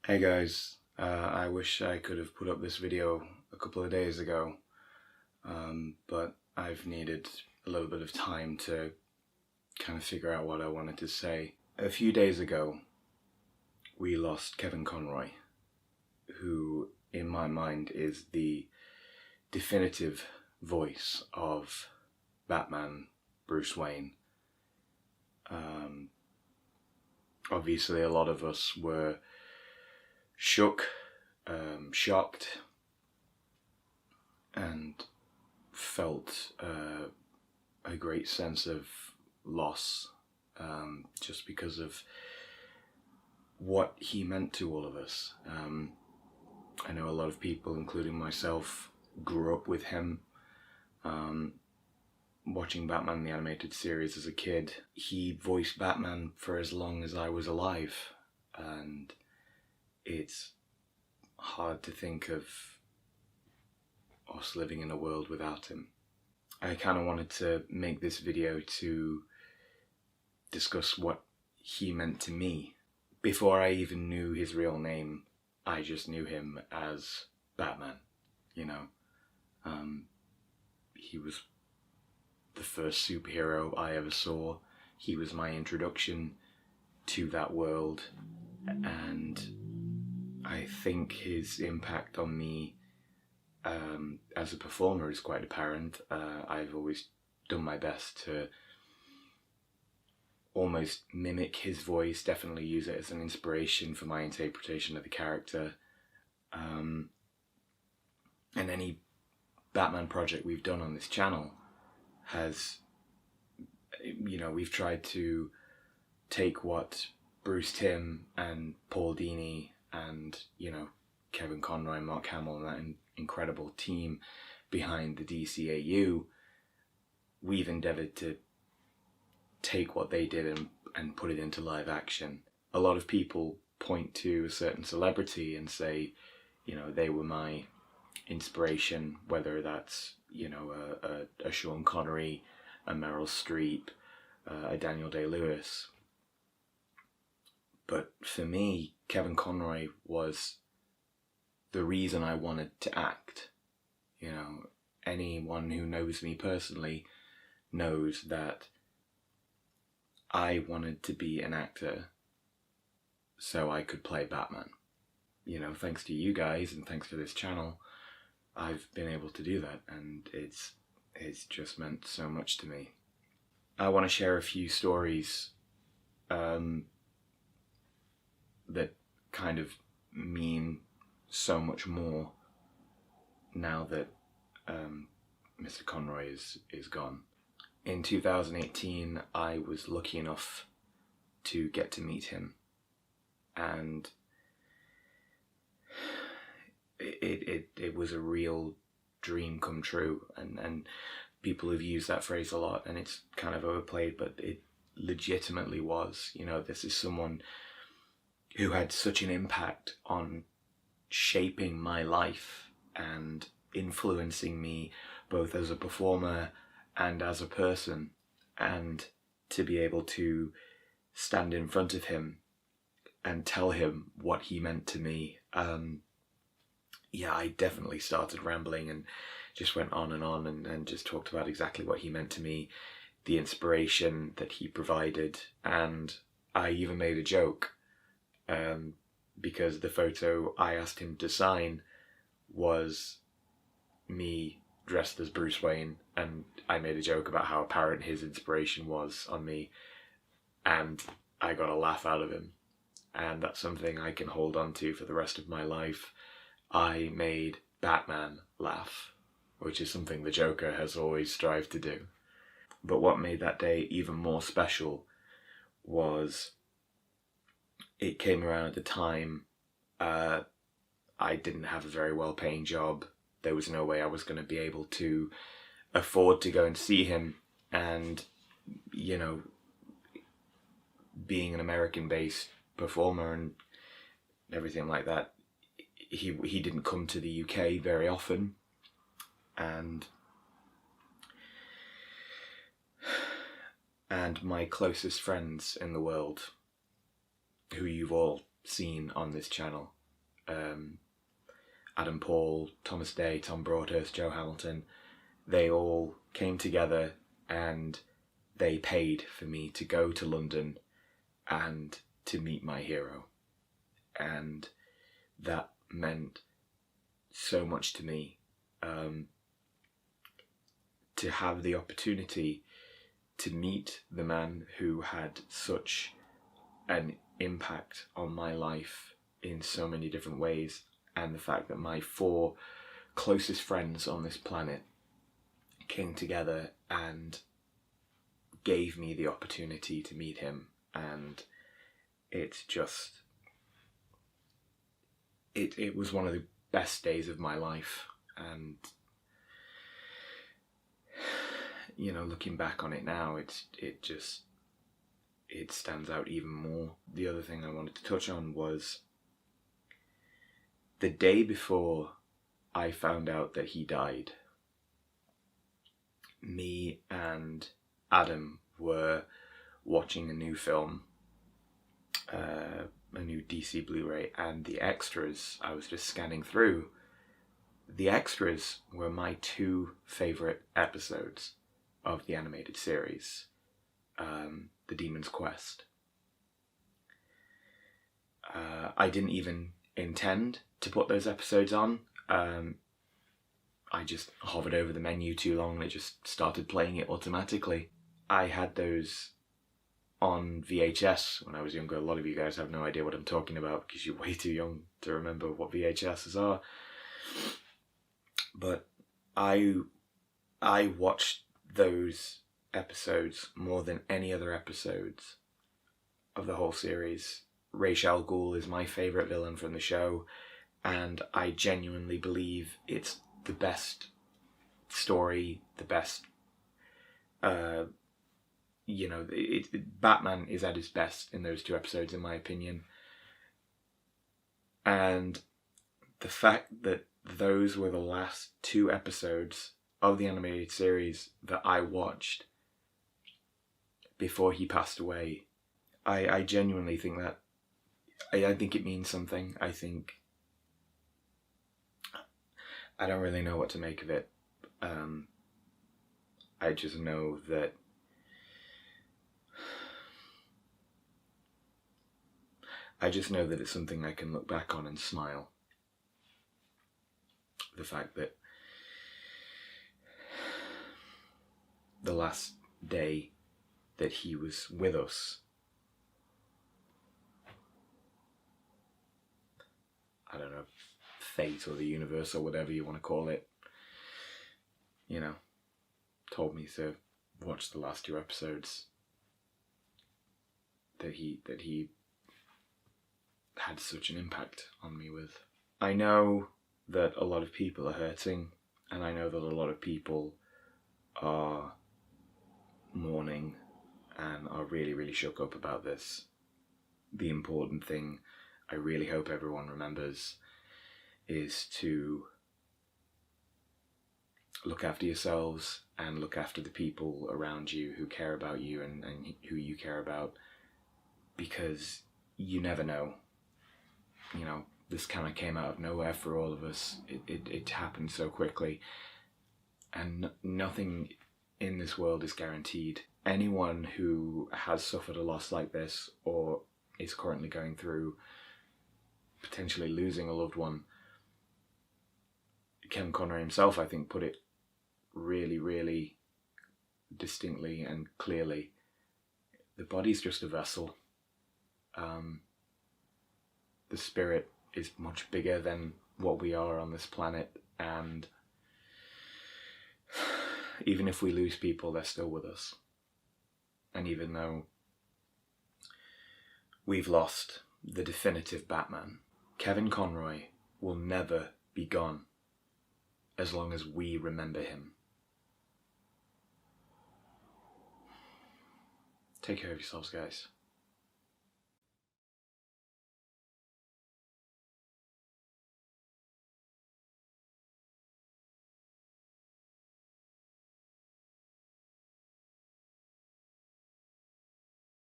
Hey guys, I wish I could have put up this video a couple of days ago, but I've needed a little bit of time to kind of figure out what I wanted to say. A few days ago, we lost Kevin Conroy, who in my mind is the definitive voice of Batman, Bruce Wayne. Obviously a lot of us were shocked, and felt a great sense of loss, just because of what he meant to all of us. I know a lot of people, including myself, grew up with him. Watching Batman the Animated Series as a kid, he voiced Batman for as long as I was alive, and it's hard to think of us living in a world without him. I kind of wanted to make this video to discuss what he meant to me. Before I even knew his real name, I just knew him as Batman, you know. He was the first superhero I ever saw. He was my introduction to that world, and I think his impact on me as a performer is quite apparent. I've always done my best to almost mimic his voice, definitely use it as an inspiration for my interpretation of the character. And any Batman project we've done on this channel has, you know, we've tried to take what Bruce Timm and Paul Dini and, you know, Kevin Conroy and Mark Hamill and that incredible team behind the DCAU, we've endeavoured to take what they did and put it into live action. A lot of people point to a certain celebrity and say, you know, they were my inspiration, whether that's, you know, a Sean Connery, a Meryl Streep, a Daniel Day-Lewis. But for me, Kevin Conroy was the reason I wanted to act. You know, anyone who knows me personally knows that I wanted to be an actor so I could play Batman. You know, thanks to you guys and thanks to this channel, I've been able to do that, and it's just meant so much to me. I want to share a few stories that kind of mean so much more now that Mr. Conroy is gone. In 2018, I was lucky enough to get to meet him, and it was a real dream come true, and people have used that phrase a lot, and it's kind of overplayed, but it legitimately was. You know, this is someone who had such an impact on shaping my life and influencing me both as a performer and as a person, and to be able to stand in front of him and tell him what he meant to me. Yeah, I definitely started rambling and just went on and just talked about exactly what he meant to me, the inspiration that he provided, and I even made a joke, because the photo I asked him to sign was me dressed as Bruce Wayne, and I made a joke about how apparent his inspiration was on me, and I got a laugh out of him, and that's something I can hold on to for the rest of my life. I made Batman laugh, which is something the Joker has always strived to do. But what made that day even more special was it came around at the time I didn't have a very well-paying job. There was no way I was going to be able to afford to go and see him, and, you know, being an American-based performer and everything like that, he didn't come to the UK very often, and my closest friends in the world, who you've all seen on this channel. Adam Paul, Thomas Day, Tom Broadhurst, Joe Hamilton, they all came together and they paid for me to go to London and to meet my hero. And that meant so much to me. To have the opportunity to meet the man who had such an impact on my life in so many different ways, and the fact that my 4 closest friends on this planet came together and gave me the opportunity to meet him, and it's just, it was one of the best days of my life. And you know, looking back on it now, it stands out even more. The other thing I wanted to touch on was the day before I found out that he died. Me and Adam were watching a new film, a new DC Blu-ray, and the extras, I was just scanning through. The extras were my 2 favourite episodes of the animated series, The Demon's Quest. I didn't even intend to put those episodes on. I just hovered over the menu too long and it just started playing it automatically. I had those on VHS when I was younger. A lot of you guys have no idea what I'm talking about because you're way too young to remember what VHSs are. But I watched those episodes more than any other episodes of the whole series. Ra's al Ghul is my favourite villain from the show, and I genuinely believe it's the best story, the best, Batman is at his best in those 2 episodes, in my opinion. And the fact that those were the last 2 episodes of the animated series that I watched before he passed away, I genuinely think that, I think it means something. I don't really know what to make of it. I just know that it's something I can look back on and smile. The fact that the last day that he was with us, I don't know, fate or the universe or whatever you want to call it, you know, told me to watch the last 2 episodes that he had such an impact on me with. I know that a lot of people are hurting, and I know that a lot of people are mourning and are really, really shook up about this. The important thing I really hope everyone remembers is to look after yourselves and look after the people around you who care about you and who you care about, because you never know. You know, this kind of came out of nowhere for all of us. It happened so quickly, and nothing in this world is guaranteed. Anyone who has suffered a loss like this or is currently going through potentially losing a loved one, Kevin Conroy himself, I think, put it really, really distinctly and clearly. The body's just a vessel. The spirit is much bigger than what we are on this planet, and even if we lose people, they're still with us. And even though we've lost the definitive Batman, Kevin Conroy will never be gone as long as we remember him. Take care of yourselves, guys.